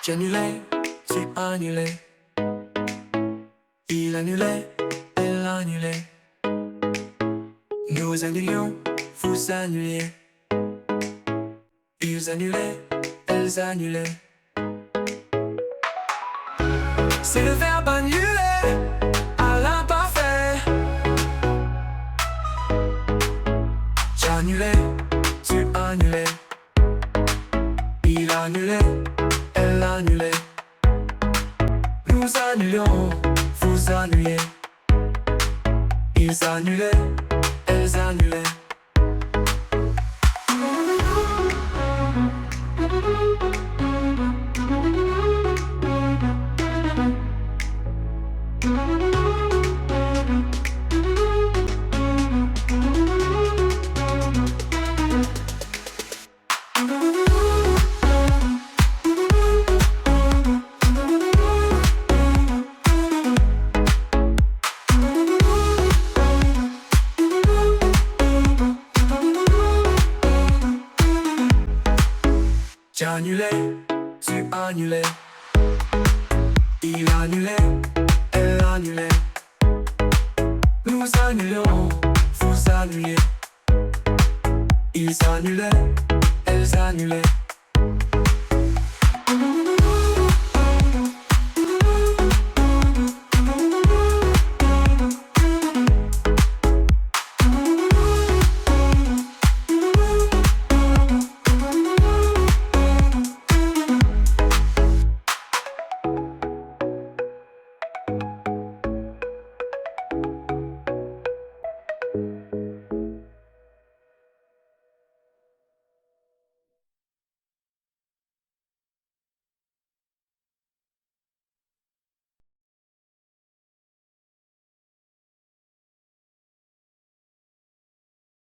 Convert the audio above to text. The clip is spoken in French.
J'annulais, tu annulais. Il annulait, elle annulait. Nous annulions, vous annuliez. Ils annulaient, elles annulaient. C'est le verbe annuler à l'imparfait. J'annulais, tu annulais. Il annulait, elle annulait. Nous annulions, vous annuliez. Ils annulaient, elles annulaient. J'annulais, tu annulais. Il annulait, elle annulait. Nous annulions, vous annuliez. Ils annulaient, elles annulaient.